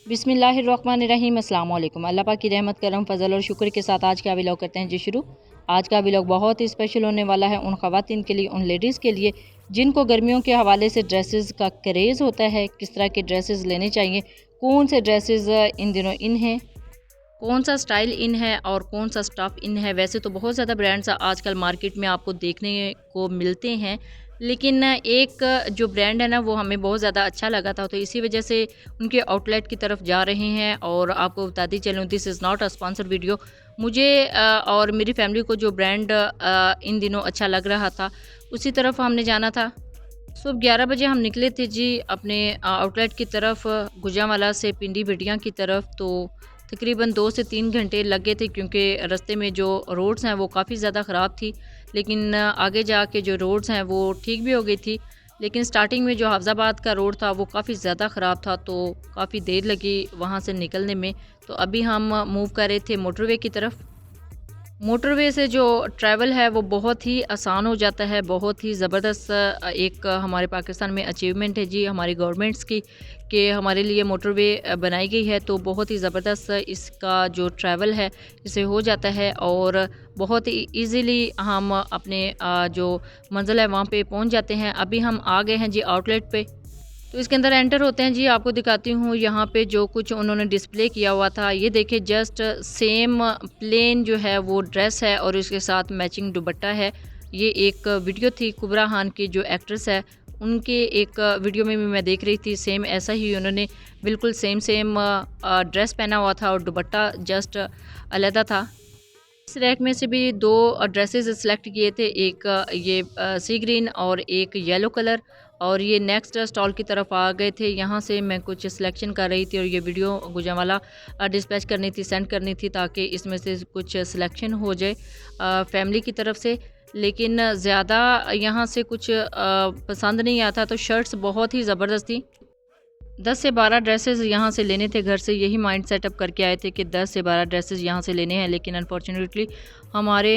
बिस्मिल्लाहिर्रहमानिर्रहीम। अस्सलाम वालेकुम। अल्लाह पाक की रहमत करम फजल और शुक्र के साथ आज का व्लॉग करते हैं जी शुरू। आज का व्लॉग बहुत ही स्पेशल होने वाला है उन ख़वातीन के लिए, उन लेडीज़ के लिए जिनको गर्मियों के हवाले से ड्रेसेस का क्रेज़ होता है। किस तरह के ड्रेसेस लेने चाहिए, कौन से ड्रेसेस इन दिनों इन हैं, कौन सा स्टाइल इन है और कौन सा स्टफ़ इन है। वैसे तो बहुत ज़्यादा ब्रांड्स आजकल मार्केट में आपको देखने को मिलते हैं, लेकिन एक जो ब्रांड है ना वो हमें बहुत ज़्यादा अच्छा लगा था, तो इसी वजह से उनके आउटलेट की तरफ जा रहे हैं। और आपको बताती चलूँ, this is not a sponsor video. मुझे और मेरी फैमिली को जो ब्रांड इन दिनों अच्छा लग रहा था उसी तरफ हमने जाना था। सुबह 11 बजे हम निकले थे जी अपने आउटलेट की तरफ, गुजरांवाला से पिंडी भिटिया की तरफ। तो तकरीबन 2 से 3 घंटे लगे थे क्योंकि रास्ते में जो रोड्स हैं वो काफ़ी ज़्यादा ख़राब थी, लेकिन आगे जाके जो रोड्स हैं वो ठीक भी हो गई थी। लेकिन स्टार्टिंग में जो हफ्ज़ाबाद का रोड था वो काफ़ी ज़्यादा ख़राब था, तो काफ़ी देर लगी वहाँ से निकलने में। तो अभी हम मूव कर रहे थे मोटरवे की तरफ। मोटरवे से जो ट्रैवल है वो बहुत ही आसान हो जाता है, बहुत ही ज़बरदस्त एक हमारे पाकिस्तान में अचीवमेंट है जी हमारी गवर्नमेंट्स की, कि हमारे लिए मोटरवे बनाई गई है। तो बहुत ही ज़बरदस्त इसका जो ट्रैवल है इसे हो जाता है और बहुत ही ईज़िली हम अपने जो मंज़िल है वहाँ पे पहुँच जाते हैं। अभी हम आ गए हैं जी आउटलेट पे। तो इसके अंदर एंटर होते हैं जी, आपको दिखाती हूँ यहाँ पे जो कुछ उन्होंने डिस्प्ले किया हुआ था। ये देखिए, जस्ट सेम प्लेन जो है वो ड्रेस है और उसके साथ मैचिंग दुपट्टा है। ये एक वीडियो थी कुबरा खान की जो एक्ट्रेस है, उनके एक वीडियो में भी मैं देख रही थी, सेम ऐसा ही उन्होंने बिल्कुल सेम ड्रेस पहना हुआ था और दुपट्टा जस्ट अलहदा था। इस रैक में से भी 2 ड्रेसेस सिलेक्ट किए थे, एक ये सी ग्रीन और एक येलो कलर। और ये नेक्स्ट स्टॉल की तरफ आ गए थे, यहाँ से मैं कुछ सिलेक्शन कर रही थी और ये वीडियो गुजरांवाला डिस्पैच करनी थी, सेंड करनी थी, ताकि इसमें से कुछ सिलेक्शन हो जाए फैमिली की तरफ से। लेकिन ज़्यादा यहाँ से कुछ पसंद नहीं आता, तो शर्ट्स बहुत ही ज़बरदस्त थी। 10 से 12 ड्रेसेस यहाँ से लेने थे घर से, यही माइंड सेटअप करके आए थे कि 10 से 12 ड्रेसेस यहाँ से लेने हैं। लेकिन अनफॉर्चुनेटली हमारे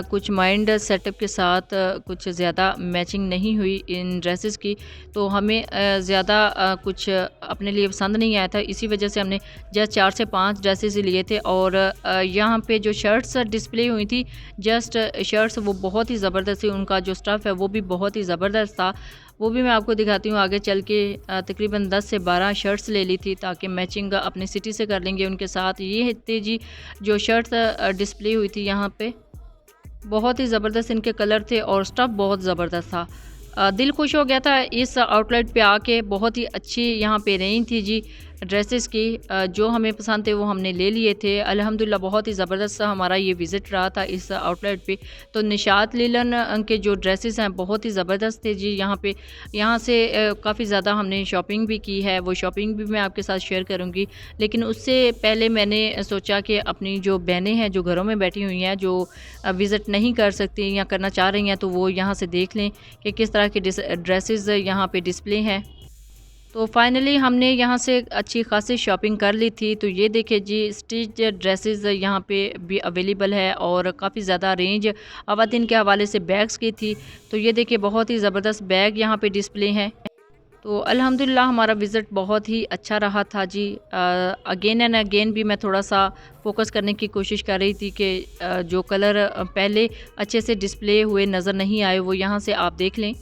कुछ माइंड सेटअप के साथ कुछ ज़्यादा मैचिंग नहीं हुई इन ड्रेसेस की, तो हमें ज़्यादा कुछ अपने लिए पसंद नहीं आया था। इसी वजह से हमने जस्ट 4 से 5 ड्रेसेस लिए थे। और यहाँ पे जो शर्ट्स डिस्प्ले हुई थी, जस्ट शर्ट्स वो बहुत ही ज़बरदस्त थी, उनका जो स्टफ़ है वो भी बहुत ही ज़बरदस्त था। वो भी मैं आपको दिखाती हूँ आगे चल के। तकरीबन 10 से 12 शर्ट्स ले ली थी ताकि मैचिंग अपनी सिटी से कर लेंगे उनके साथ। ये थे जी जो शर्ट्स डिस्प्ले हुई थी यहाँ पे, बहुत ही ज़बरदस्त इनके कलर थे और स्टफ़ बहुत ज़बरदस्त था। दिल खुश हो गया था इस आउटलेट पे आके, बहुत ही अच्छी यहाँ पे रेंज थी जी ड्रेसेस की। जो हमें पसंद थे वो हमने ले लिए थे। अल्हम्दुलिल्लाह बहुत ही ज़बरदस्त हमारा ये विज़िट रहा था इस आउटलेट पे। तो निशात लीलन के जो ड्रेसेस हैं बहुत ही ज़बरदस्त थे जी यहाँ पे। यहाँ से काफ़ी ज़्यादा हमने शॉपिंग भी की है, वो शॉपिंग भी मैं आपके साथ शेयर करूँगी। लेकिन उससे पहले मैंने सोचा कि अपनी जो बहनें हैं जो घरों में बैठी हुई हैं, जो विज़िट नहीं कर सकती या करना चाह रही हैं, तो वो यहाँ से देख लें कि किस तरह के ड्रेसेस यहाँ पे डिस्प्ले हैं। तो फाइनली हमने यहाँ से अच्छी खासी शॉपिंग कर ली थी। तो ये देखिए जी, स्टिच ड्रेसेस यहाँ पे भी अवेलेबल है और काफ़ी ज़्यादा रेंज अवातीन के हवाले से बैग्स की थी। तो ये देखिए बहुत ही ज़बरदस्त बैग यहाँ पे डिस्प्ले हैं। तो अल्हम्दुलिल्लाह हमारा विज़िट बहुत ही अच्छा रहा था जी। अगेन एंड अगेन भी मैं थोड़ा सा फोकस करने की कोशिश कर रही थी कि जो कलर पहले अच्छे से डिस्प्ले हुए नज़र नहीं आए वो यहाँ से आप देख लें,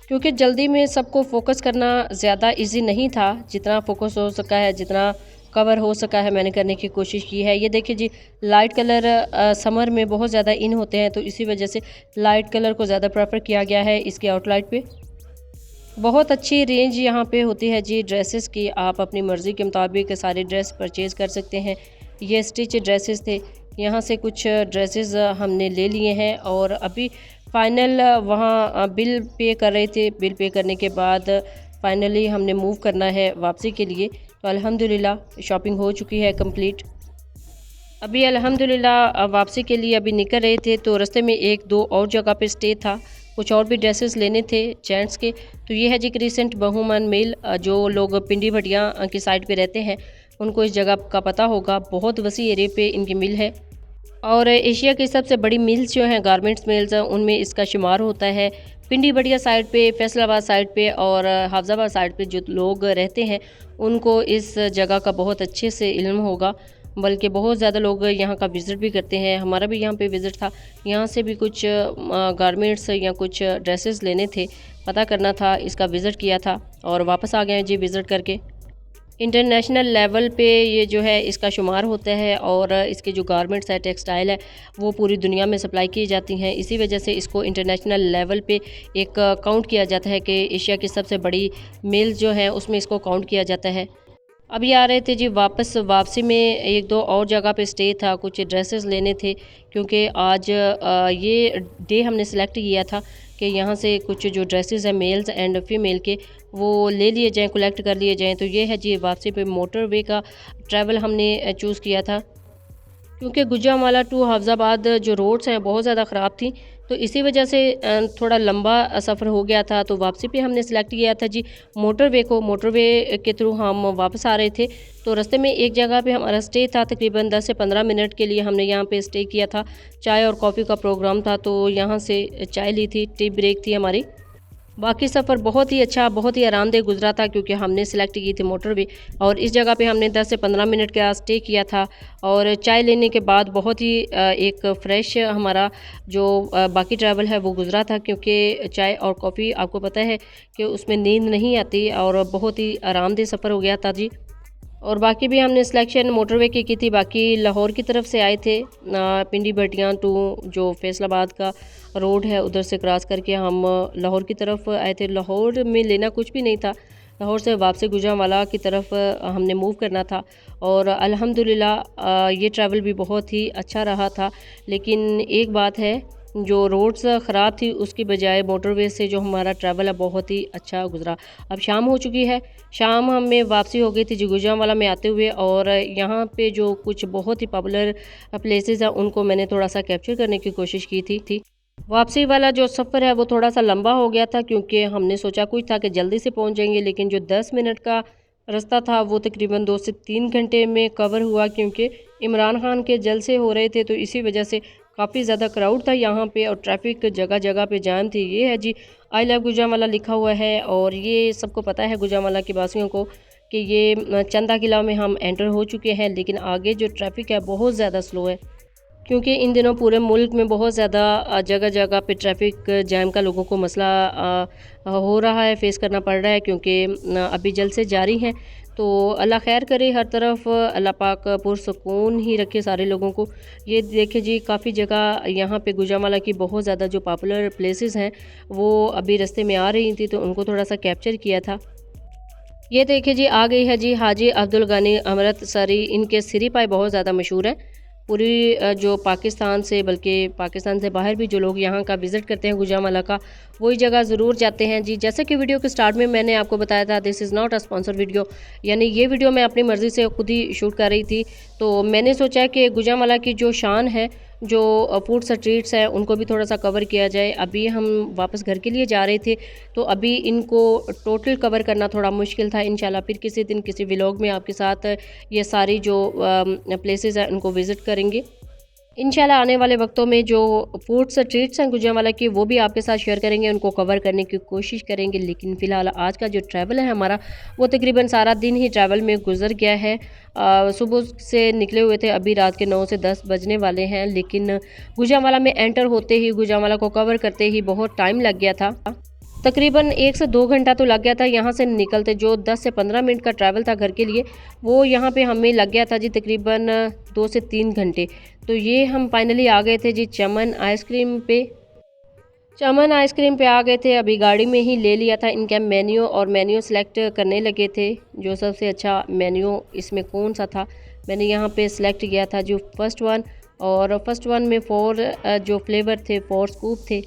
क्योंकि जल्दी में सबको फोकस करना ज़्यादा इजी नहीं था। जितना फोकस हो सका है, जितना कवर हो सका है, मैंने करने की कोशिश की है। ये देखिए जी, लाइट कलर समर में बहुत ज़्यादा इन होते हैं, तो इसी वजह से लाइट कलर को ज़्यादा प्रेफर किया गया है इसके आउटलेट पे। बहुत अच्छी रेंज यहाँ पे होती है जी ड्रेसेस की, आप अपनी मर्ज़ी के मुताबिक सारे ड्रेस परचेज़ कर सकते हैं। ये स्टिच ड्रेसेस थे, यहाँ से कुछ ड्रेसेस हमने ले लिए हैं और अभी फ़ाइनल वहाँ बिल पे कर रहे थे। बिल पे करने के बाद फ़ाइनली हमने मूव करना है वापसी के लिए। तो अल्हम्दुलिल्लाह शॉपिंग हो चुकी है कंप्लीट। अभी अल्हम्दुलिल्लाह वापसी के लिए अभी निकल रहे थे, तो रास्ते में 1-2 और जगह पे स्टे था, कुछ और भी ड्रेसेस लेने थे जेंट्स के। तो ये है जी क्रिसेंट बहुमन मिल। जो लोग पिंडी भटिया की साइड पे रहते हैं उनको इस जगह का पता होगा, बहुत वसी एरिया पे इनकी मिल है। और एशिया की सबसे बड़ी मिल्स जो हैं गारमेंट्स मिल्स, उनमें इसका शुमार होता है। पिंडी बढ़िया साइड पे, फैसलाबाद साइड पे और हाफजाबाद साइड पे जो लोग रहते हैं उनको इस जगह का बहुत अच्छे से इल्म होगा, बल्कि बहुत ज़्यादा लोग यहाँ का विज़िट भी करते हैं। हमारा भी यहाँ पे विज़िट था, यहाँ से भी कुछ गारमेंट्स या कुछ ड्रेसेस लेने थे, पता करना था, इसका विज़िट किया था और वापस आ गए हैं जी विज़िट करके। इंटरनेशनल लेवल पे ये जो है इसका शुमार होता है और इसके जो गारमेंट्स है, टेक्सटाइल है, वो पूरी दुनिया में सप्लाई की जाती हैं। इसी वजह से इसको इंटरनेशनल लेवल पे एक काउंट किया जाता है कि एशिया की सबसे बड़ी मिल्स जो है उसमें इसको काउंट किया जाता है। अभी आ रहे थे जी वापसी में एक दो और जगह पे स्टे था, कुछ ड्रेसेस लेने थे क्योंकि आज ये डे हमने सेलेक्ट किया था कि यहाँ से कुछ जो ड्रेसेस हैं मेल्स एंड फीमेल के वो ले लिए जाएँ, कलेक्ट कर लिए जाएँ। तो ये है जी वापसी पे मोटरवे का ट्रैवल हमने चूज़ किया था क्योंकि गुजरांवाला टू हाफजाबाद जो रोड्स हैं बहुत ज़्यादा ख़राब थी, तो इसी वजह से थोड़ा लंबा सफ़र हो गया था। तो वापसी पे हमने सेलेक्ट किया था जी मोटरवे को। मोटरवे के थ्रू हम वापस आ रहे थे, तो रास्ते में एक जगह पे हमारा स्टे था, तकरीबन 10 से 15 मिनट के लिए हमने यहाँ पे स्टे किया था। चाय और कॉफ़ी का प्रोग्राम था, तो यहाँ से चाय ली थी, टी ब्रेक थी हमारी। बाकी सफ़र बहुत ही अच्छा, बहुत ही आरामदेह गुजरा था क्योंकि हमने सेलेक्ट की थी मोटरवे और इस जगह पे हमने 10 से 15 मिनट का स्टे किया था और चाय लेने के बाद बहुत ही एक फ़्रेश हमारा जो बाकी ट्रैवल है वो गुजरा था क्योंकि चाय और कॉफ़ी आपको पता है कि उसमें नींद नहीं आती और बहुत ही आरामदेह सफ़र हो गया था जी। और बाकी भी हमने सिलेक्शन मोटरवे की थी, बाकी लाहौर की तरफ से आए थे, पिंडी भटियां टू जो फैसलाबाद का रोड है उधर से क्रॉस करके हम लाहौर की तरफ आए थे। लाहौर में लेना कुछ भी नहीं था, लाहौर से वापसी गुजरांवाला की तरफ हमने मूव करना था और अल्हम्दुलिल्लाह ये ट्रैवल भी बहुत ही अच्छा रहा था। लेकिन एक बात है, जो रोड्स ख़राब थी उसकी बजाय मोटरवे से जो हमारा ट्रैवल है बहुत ही अच्छा गुजरा। अब शाम हो चुकी है, शाम हमें वापसी हो गई थी जी गुजरांवाला में आते हुए और यहाँ पे जो कुछ बहुत ही पॉपुलर प्लेसेस हैं उनको मैंने थोड़ा सा कैप्चर करने की कोशिश की थी। वापसी वाला जो सफ़र है वो थोड़ा सा लंबा हो गया था क्योंकि हमने सोचा कुछ था कि जल्दी से पहुँच जाएंगे, लेकिन जो 10 मिनट का रास्ता था वो तकरीबन 2 से 3 घंटे में कवर हुआ क्योंकि इमरान खान के जलसे हो रहे थे, तो इसी वजह से काफ़ी ज़्यादा क्राउड था यहाँ पे और ट्रैफिक जगह जगह पे जाम थी। ये है जी आई लव गुजरांवाला लिखा हुआ है और ये सबको पता है गुजरांवाला के वासियों को कि ये चंदा किला में हम एंटर हो चुके हैं, लेकिन आगे जो ट्रैफिक है बहुत ज़्यादा स्लो है क्योंकि इन दिनों पूरे मुल्क में बहुत ज़्यादा जगह जगह पे ट्रैफिक जैम का लोगों को मसला हो रहा है, फेस करना पड़ रहा है क्योंकि अभी जलसे जारी हैं। तो अल्लाह खैर करे, हर तरफ अल्लाह पाक पुरसुकून ही रखे सारे लोगों को। ये देखिए जी काफ़ी जगह यहाँ पे गुजरांवाला की बहुत ज़्यादा जो पॉपुलर प्लेसेस हैं वो अभी रास्ते में आ रही थी, तो उनको थोड़ा सा कैप्चर किया था। ये देखिए जी आ गई है जी हाजी अब्दुल गनी अमृतसरी, इनके सिरी पाए बहुत ज़्यादा मशहूर है पूरी जो पाकिस्तान से, बल्कि पाकिस्तान से बाहर भी जो लोग यहाँ का विज़िट करते हैं गुजरांवाला का, वही जगह ज़रूर जाते हैं जी। जैसे कि वीडियो के स्टार्ट में मैंने आपको बताया था, this is not a sponsor video, यानी ये वीडियो मैं अपनी मर्ज़ी से खुद ही शूट कर रही थी। तो मैंने सोचा कि गुजरांवाला की जो शान है, जो फूड स्ट्रीट्स हैं उनको भी थोड़ा सा कवर किया जाए। अभी हम वापस घर के लिए जा रहे थे, तो अभी इनको टोटल कवर करना थोड़ा मुश्किल था। इंशाल्लाह फिर किसी दिन किसी व्लॉग में आपके साथ ये सारी जो प्लेसेस हैं उनको विज़िट करेंगे। इंशाल्लाह आने वाले वक्तों में जो फूड स्ट्रीट्स हैं गुजरांवाला की वो भी आपके साथ शेयर करेंगे, उनको कवर करने की कोशिश करेंगे। लेकिन फ़िलहाल आज का जो ट्रैवल है हमारा वो तकरीबन सारा दिन ही ट्रैवल में गुजर गया है। सुबह से निकले हुए थे, अभी रात के 9 से 10 बजने वाले हैं, लेकिन गुजरांवाला में एंटर होते ही, गुजरांवाला को कवर करते ही बहुत टाइम लग गया था। तकरीबन 1 से 2 घंटा तो लग गया था यहाँ से निकलते। जो 10 से 15 मिनट का ट्रैवल था घर के लिए, वो यहाँ पे हमें लग गया था जी तकरीबन 2 से 3 घंटे। तो ये हम फाइनली आ गए थे जी चमन आइसक्रीम पे। चमन आइसक्रीम पे आ गए थे, अभी गाड़ी में ही ले लिया था इनका मेन्यू और मेन्यू सेलेक्ट करने लगे थे जो सबसे अच्छा मेन्यू इसमें कौन सा था। मैंने यहाँ पे सिलेक्ट किया था जो फर्स्ट वन, और फर्स्ट वन में 4 जो फ्लेवर थे, 4 स्कूप थे,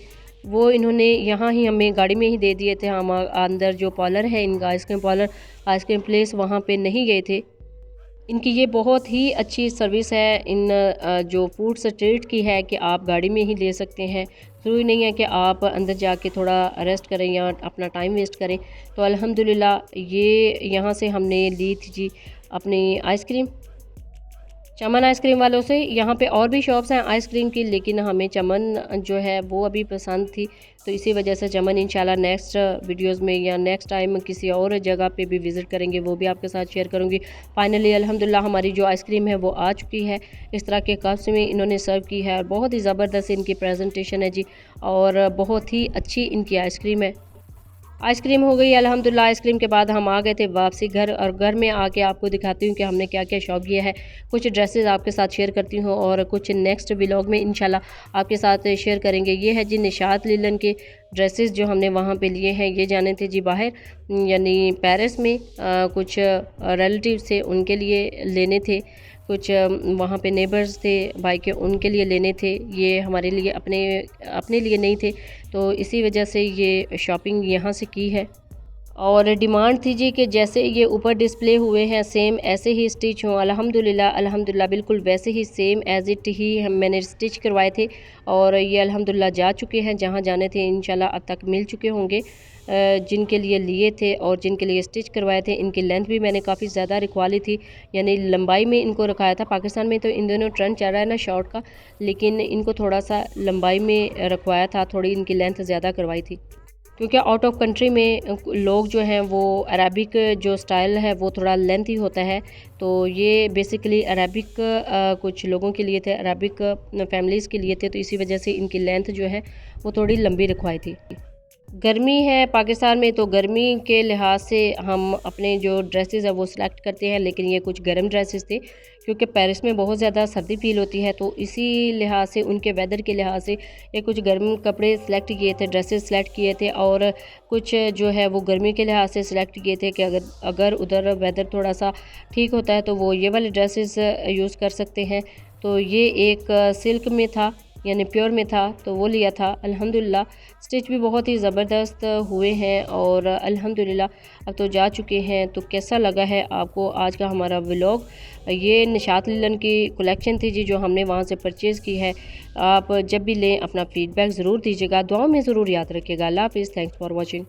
वो इन्होंने यहाँ ही हमें गाड़ी में ही दे दिए थे। हम अंदर जो पार्लर है इनका, आइसक्रीम पार्लर, आइसक्रीम प्लेस, वहाँ पे नहीं गए थे। इनकी ये बहुत ही अच्छी सर्विस है इन जो फूड स्ट्रीट की है कि आप गाड़ी में ही ले सकते हैं। ज़रूरी नहीं है कि आप अंदर जाके थोड़ा रेस्ट करें या अपना टाइम वेस्ट करें। तो अल्हम्दुलिल्लाह ये यहाँ से हमने ली थी जी अपनी आइसक्रीम। चमन आइसक्रीम वालों से। यहाँ पे और भी शॉप्स हैं आइसक्रीम की, लेकिन हमें चमन जो है वो अभी पसंद थी, तो इसी वजह से चमन इंशाल्लाह नेक्स्ट वीडियोस में या नेक्स्ट टाइम किसी और जगह पे भी विज़िट करेंगे, वो भी आपके साथ शेयर करूँगी। फाइनली अल्हम्दुलिल्लाह हमारी जो आइसक्रीम है वो आ चुकी है। इस तरह के कप्स में इन्होंने सर्व की है और बहुत ही ज़बरदस्त इनकी प्रेजेंटेशन है जी, और बहुत ही अच्छी इनकी आइसक्रीम है। आइसक्रीम हो गई अल्हम्दुलिल्लाह। आइसक्रीम के बाद हम आ गए थे वापसी घर, और घर में आके आपको दिखाती हूँ कि हमने क्या क्या शॉप किया है। कुछ ड्रेसेस आपके साथ शेयर करती हूँ और कुछ नेक्स्ट व्लॉग में इंशाल्लाह आपके साथ शेयर करेंगे। ये है जी निशात लीलन के ड्रेसेस जो हमने वहाँ पे लिए हैं। ये जाने थे जी बाहर, यानी पेरिस में कुछ रिलेटिव थे उनके लिए लेने थे, कुछ वहाँ पे नेबर्स थे भाई के, उनके लिए लेने थे। ये हमारे लिए अपने लिए नहीं थे, तो इसी वजह से ये शॉपिंग यहाँ से की है। और डिमांड थी जी कि जैसे ये ऊपर डिस्प्ले हुए हैं सेम ऐसे ही स्टिच हों। अल्हम्दुलिल्लाह अल्हम्दुलिल्लाह बिल्कुल वैसे ही सेम एज़ इट ही मैंने स्टिच करवाए थे, और ये अल्हम्दुलिल्लाह जा चुके हैं जहाँ जाने थे, इंशाल्लाह अब तक मिल चुके होंगे जिनके लिए लिए थे और जिनके लिए स्टिच करवाए थे। इनकी लेंथ भी मैंने काफ़ी ज़्यादा रखवा ली थी, यानी लंबाई में इनको रखाया था। पाकिस्तान में तो इन दोनों ट्रेंड चल रहा है ना शॉर्ट का, लेकिन इनको थोड़ा सा लंबाई में रखवाया था, थोड़ी इनकी लेंथ ज़्यादा करवाई थी, क्योंकि आउट ऑफ कंट्री में लोग जो हैं वो अरबिक जो स्टाइल है वो थोड़ा लेंथी होता है। तो ये बेसिकली अरबिक कुछ लोगों के लिए थे, अरबिक फैमिलीज़ के लिए थे, तो इसी वजह से इनकी लेंथ जो है वो थोड़ी लंबी रखवाई थी। गर्मी है पाकिस्तान में, तो गर्मी के लिहाज से हम अपने जो ड्रेसेस है वो सिलेक्ट करते हैं, लेकिन ये कुछ गर्म ड्रेसेस थे क्योंकि पेरिस में बहुत ज़्यादा सर्दी फील होती है, तो इसी लिहाज से उनके वेदर के लिहाज से ये कुछ गर्म कपड़े सिलेक्ट किए थे, ड्रेसेस सिलेक्ट किए थे, और कुछ जो है वो गर्मी के लिहाज से सिलेक्ट किए थे कि अगर उधर वेदर थोड़ा सा ठीक होता है तो वो ये वाले ड्रेसेस यूज़ कर सकते हैं। तो ये एक सिल्क में था, यानी प्योर में था, तो वो लिया था। अल्हम्दुलिल्लाह स्टिच भी बहुत ही ज़बरदस्त हुए हैं और अल्हम्दुलिल्लाह अब तो जा चुके हैं। तो कैसा लगा है आपको आज का हमारा व्लॉग? ये निशात लीलन की कलेक्शन थी जी जो हमने वहाँ से परचेज़ की है। आप जब भी लें अपना फ़ीडबैक ज़रूर दीजिएगा, दुआओं में ज़रूर याद रखिएगा। अल्लाह हाफ़िज़, थैंक्स फॉर वॉचिंग।